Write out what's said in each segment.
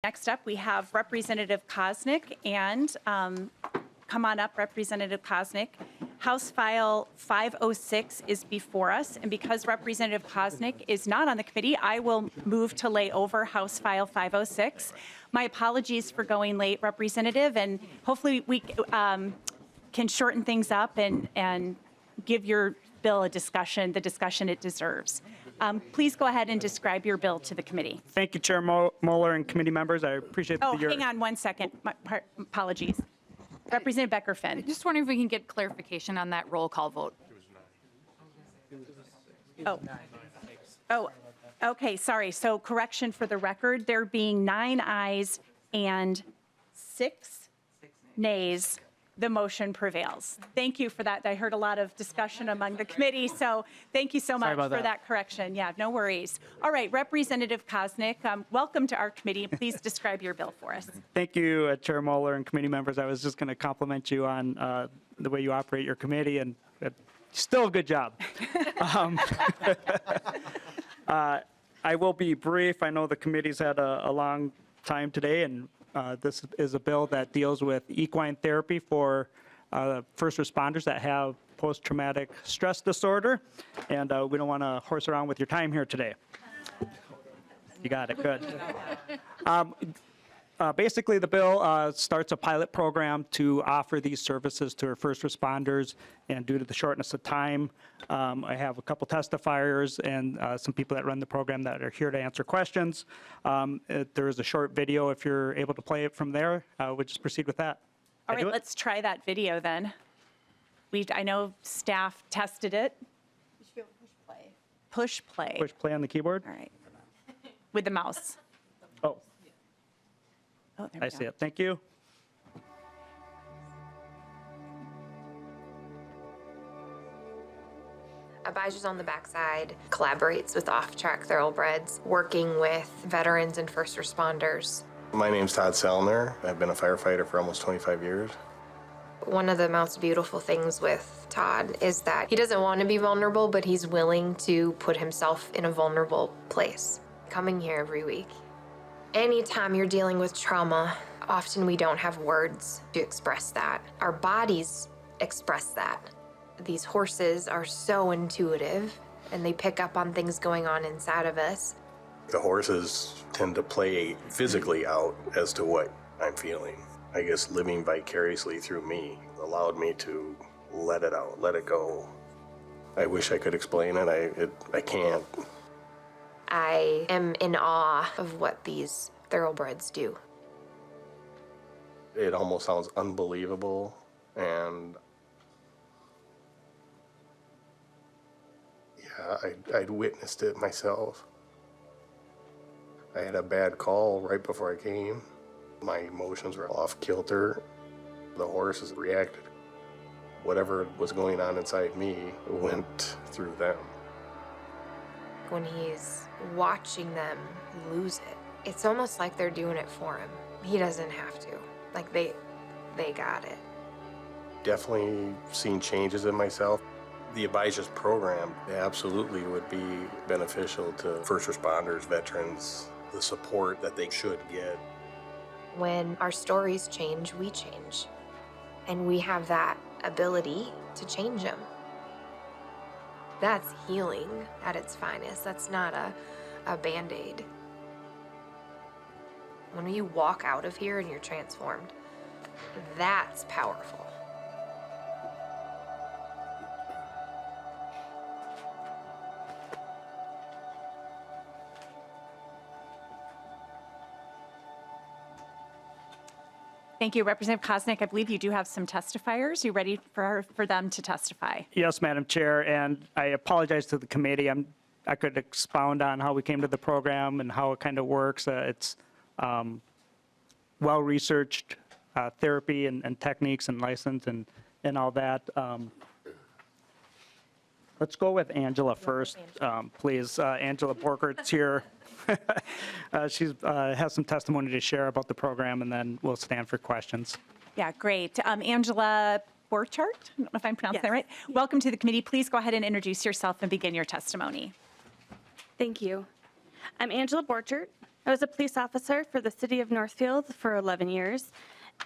Next up, we have Representative Koznick, and come on up, Representative Koznick. House File 506 is before us, and because Representative Koznick is not on the committee, I will move to lay over House File 506. My apologies for going late, Representative, and hopefully we can shorten things up and give your bill the discussion it deserves. Please go ahead and describe your bill to the committee. Thank you, Chair Moeller and committee members. I appreciate Oh, hang on one second. Apologies. Representative Becker-Finn. Just wondering if we can get clarification on that roll call vote. Oh, okay, sorry. So correction for the record, there being 9 ayes and 6 nays, the motion prevails. Thank you for that. I heard a lot of discussion among the committee, so thank you so much for that correction. Yeah, no worries. All right, Representative Koznick, welcome to our committee. Please describe your bill for us. Thank you, Chair Moeller and committee members. I was just going to compliment you on the way you operate your committee, and still a good job. I will be brief. I know the committee's had a long time today, and this is a bill that deals with equine therapy for first responders that have post-traumatic stress disorder, and we don't want to horse around with your time here today. You got it, good. Basically, the bill starts a pilot program to offer these services to our first responders, and due to the shortness of time, I have a couple testifiers and some people that run the program that are here to answer questions. There is a short video. If you're able to play it from there, we'll just proceed with that. All right, let's try that video then. I know staff tested it. You should be able to push play. Push play. Push play on the keyboard. All right. With the mouse. Oh. Oh, there we I go. see it. Thank you. Abijah's on the backside, collaborates with off-track thoroughbreds, working with veterans and first responders. My name's Todd Sellner. I've been a firefighter for almost 25 years. One of the most beautiful things with Todd is that he doesn't want to be vulnerable, but he's willing to put himself in a vulnerable place. Coming here every week. Anytime you're dealing with trauma, often we don't have words to express that. Our bodies express that. These horses are so intuitive, and they pick up on things going on inside of us. The horses tend to play physically out as to what I'm feeling. I guess living vicariously through me allowed me to let it out, let it go. I wish I could explain it. I can't. I am in awe of what these thoroughbreds do. It almost sounds unbelievable, and yeah, I'd witnessed it myself. I had a bad call right before I came. My emotions were off kilter. The horses reacted. Whatever was going on inside me went through them. When he's watching them lose it, it's almost like they're doing it for him. He doesn't have to. Like they got it. Definitely seen changes in myself. The Abijah's program absolutely would be beneficial to first responders, veterans, the support that they should get. When our stories change, we change. And we have that ability to change them. That's healing at its finest. That's not a Band-Aid. When you walk out of here and you're transformed, that's powerful. Thank you, Representative Koznick. I believe you do have some testifiers. You ready for them to testify? Yes, Madam Chair, and I apologize to the committee. I could expound on how we came to the program and how it kind of works. It's well-researched therapy and techniques and license and all that. Let's go with Angela first, please. Angela Borkert's here. She has some testimony to share about the program, and then we'll stand for questions. Yeah, great. Angela Borchert, I don't know if I'm pronouncing that right. Welcome to the committee. Please go ahead and introduce yourself and begin your testimony. Thank you. I'm Angela Borchert. I was a police officer for the city of Northfield for 11 years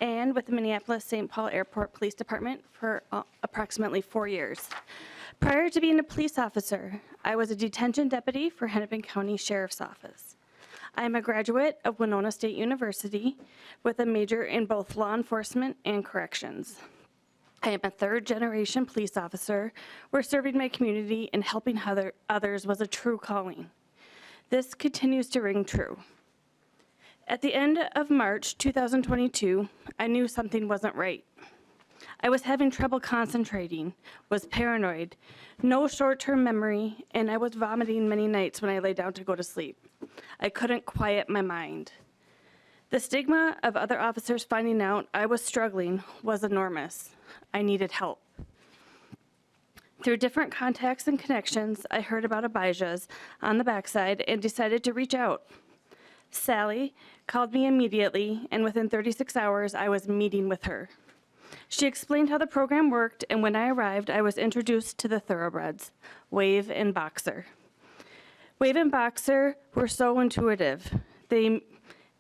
and with the Minneapolis-St. Paul Airport Police Department for approximately 4 years. Prior to being a police officer, I was a detention deputy for Hennepin County Sheriff's Office. I am a graduate of Winona State University with a major in both law enforcement and corrections. I am a third-generation police officer where serving my community and helping others was a true calling. This continues to ring true. At the end of March 2022, I knew something wasn't right. I was having trouble concentrating, was paranoid, no short-term memory, and I was vomiting many nights when I lay down to go to sleep. I couldn't quiet my mind. The stigma of other officers finding out I was struggling was enormous. I needed help. Through different contacts and connections, I heard about Abijah's on the backside and decided to reach out. Sally called me immediately, and within 36 hours, I was meeting with her. She explained how the program worked, and when I arrived, I was introduced to the thoroughbreds, Wave and Boxer. Wave and Boxer were so intuitive. They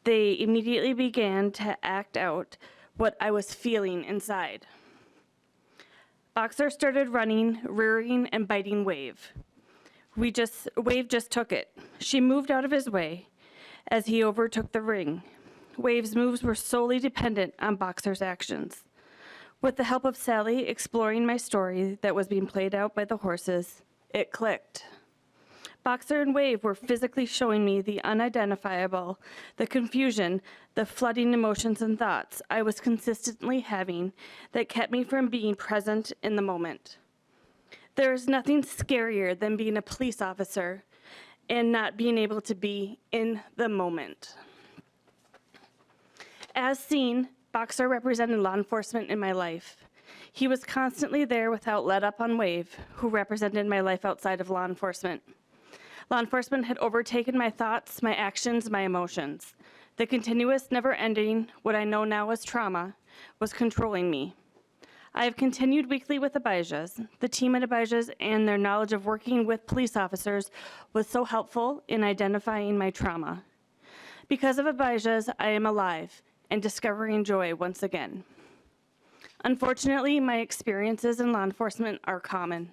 immediately began to act out what I was feeling inside. Boxer started running, rearing, and biting Wave. Wave just took it. She moved out of his way as he overtook the ring. Wave's moves were solely dependent on Boxer's actions. With the help of Sally exploring my story that was being played out by the horses, it clicked. Boxer and Wave were physically showing me the unidentifiable, the confusion, the flooding emotions and thoughts I was consistently having that kept me from being present in the moment. There is nothing scarier than being a police officer and not being able to be in the moment. As seen, Boxer represented law enforcement in my life. He was constantly there without let up on Wave, who represented my life outside of law enforcement. Law enforcement had overtaken my thoughts, my actions, my emotions. The continuous, never-ending, what I know now as trauma, was controlling me. I have continued weekly with Abijah's. The team at Abijah's and their knowledge of working with police officers was so helpful in identifying my trauma. Because of Abijah's, I am alive and discovering joy once again. Unfortunately, my experiences in law enforcement are common.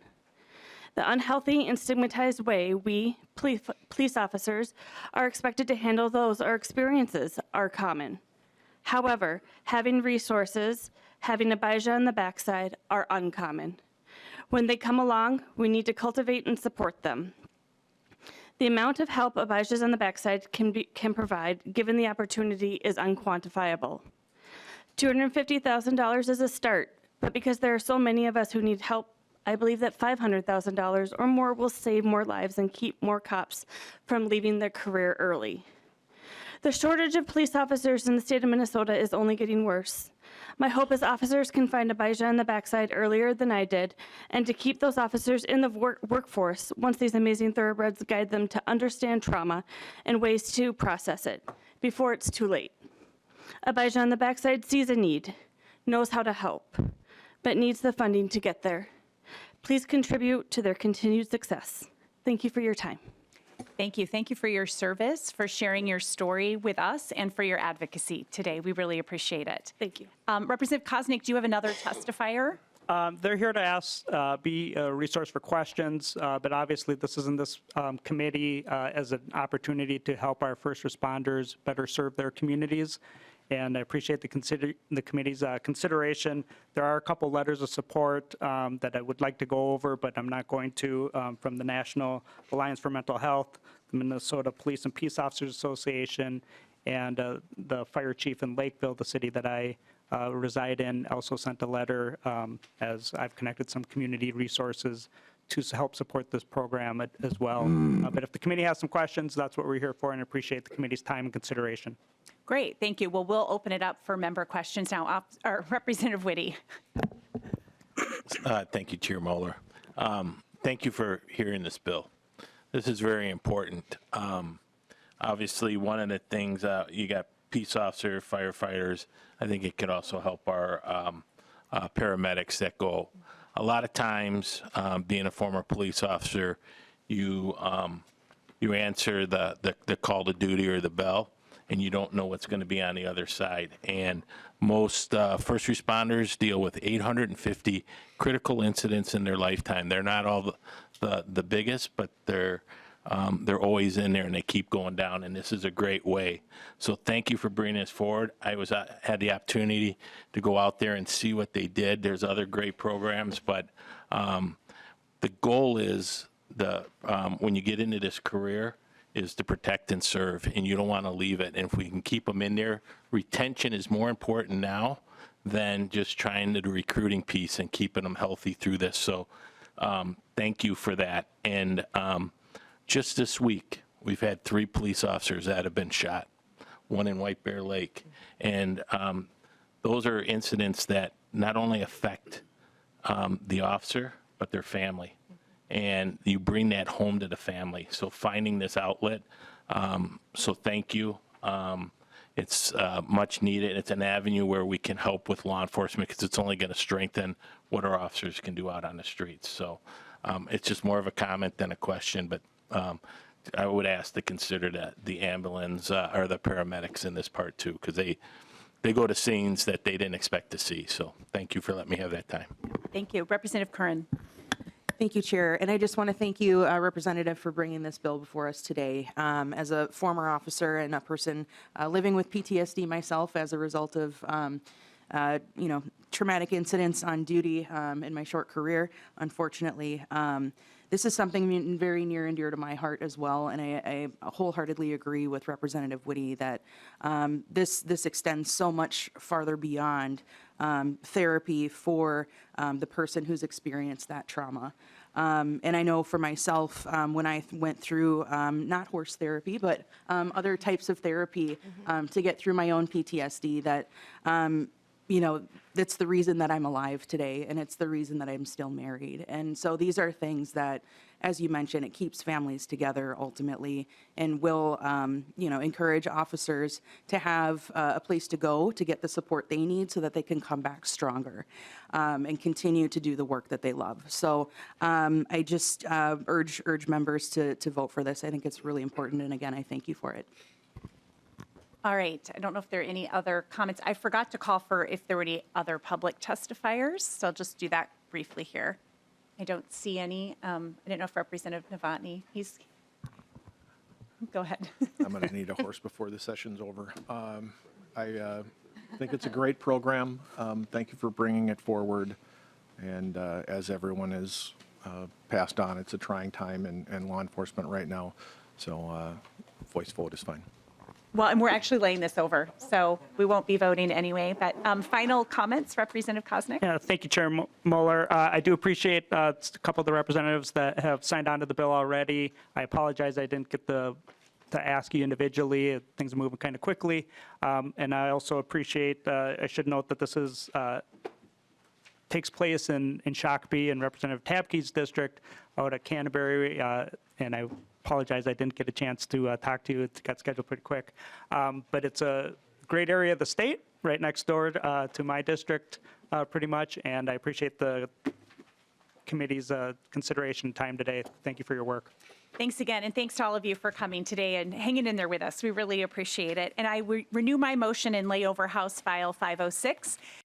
The unhealthy and stigmatized way we, police officers, are expected to handle those our experiences are common. However, having resources, having Abijah on the backside are uncommon. When they come along, we need to cultivate and support them. The amount of help Abijah's on the backside can provide, given the opportunity, is unquantifiable. $250,000 is a start, but because there are so many of us who need help, I believe that $500,000 or more will save more lives and keep more cops from leaving their career early. The shortage of police officers in the state of Minnesota is only getting worse. My hope is officers can find Abijah on the backside earlier than I did, and to keep those officers in the workforce once these amazing thoroughbreds guide them to understand trauma and ways to process it before it's too late. Abijah on the backside sees a need, knows how to help, but needs the funding to get there. Please contribute to their continued success. Thank you for your time. Thank you. Thank you for your service, for sharing your story with us, and for your advocacy today. We really appreciate it. Thank you. Representative Kosnick, do you have another testifier? They're here to be a resource for questions, but obviously this is in this committee as an opportunity to help our first responders better serve their communities. And I appreciate the committee's consideration. There are a couple letters of support that I would like to go over, but I'm not going to, from the National Alliance for Mental Health, the Minnesota Police and Peace Officers Association, and the fire chief in Lakeville, the city that I reside in, also sent a letter as I've connected some community resources to help support this program as well. But if the committee has some questions, that's what we're here for, and I appreciate the committee's time and consideration. Great, thank you. Well, we'll open it up for member questions now. Representative Whitty. Thank you, Chair Moeller. Thank you for hearing this bill. This is very important. Obviously, one of the things, you got peace officers, firefighters. I think it could also help our paramedics that go. A lot of times, being a former police officer, you you answer the call to duty or the bell, and you don't know what's going to be on the other side. And most first responders deal with 850 critical incidents in their lifetime. They're not all the biggest, but they're always in there, and they keep going down, and this is a great way. So thank you for bringing this forward. I had the opportunity to go out there and see what they did. There's other great programs, but the goal is when you get into this career is to protect and serve, and you don't want to leave it. And if we can keep them in there, retention is more important now than just trying to do recruiting piece and keeping them healthy through this. So thank you for that. And just this week, we've had 3 police officers that have been shot, one in White Bear Lake. And those are incidents that not only affect the officer, but their family. And you bring that home to the family. So finding this outlet, so thank you. It's much needed. It's an avenue where we can help with law enforcement because it's only going to strengthen what our officers can do out on the streets. So it's just more of a comment than a question, but I would ask to consider that the ambulance or the paramedics in this part too, because they go to scenes that they didn't expect to see. So thank you for letting me have that time. Thank you. Representative Curran. Thank you, Chair. And I just want to thank you, Representative, for bringing this bill before us today. As a former officer and a person living with PTSD myself as a result of, traumatic incidents on duty in my short career, unfortunately, this is something very near and dear to my heart as well. And I wholeheartedly agree with Representative Whitty that this extends so much farther beyond therapy for the person who's experienced that trauma. And I know for myself, when I went through not horse therapy, but other types of therapy to get through my own PTSD, that that's the reason that I'm alive today, and it's the reason that I'm still married. And so these are things that, as you mentioned, it keeps families together ultimately, and will, encourage officers to have a place to go to get the support they need so that they can come back stronger and continue to do the work that they love. So I just urge members to vote for this. I think it's really important, and again, I thank you for it. All right. I don't know if there are any other comments. I forgot to call for if there were any other public testifiers, so I'll just do that briefly here. I don't see any. I don't know if Representative Novotny, go ahead. I'm going to need a horse before the session's over. I think it's a great program. Thank you for bringing it forward. And as everyone has passed on, it's a trying time in law enforcement right now. So voice vote is fine. Well, and we're actually laying this over, so we won't be voting anyway. But final comments, Representative Koznick? Yeah, thank you, Chair Mueller. I do appreciate a couple of the representatives that have signed on to the bill already. I apologize I didn't get to ask you individually. Things are moving kind of quickly. And I also appreciate, I should note that this is takes place in Shakopee in Representative Tabke's district out at Canterbury, and I apologize I didn't get a chance to talk to you. It got scheduled pretty quick. But it's a great area of the state, right next door to my district, pretty much, and I appreciate the committee's consideration time today. Thank you for your work. Thanks again, and thanks to all of you for coming today and hanging in there with us. We really appreciate it. And I renew my motion and lay over House File 506.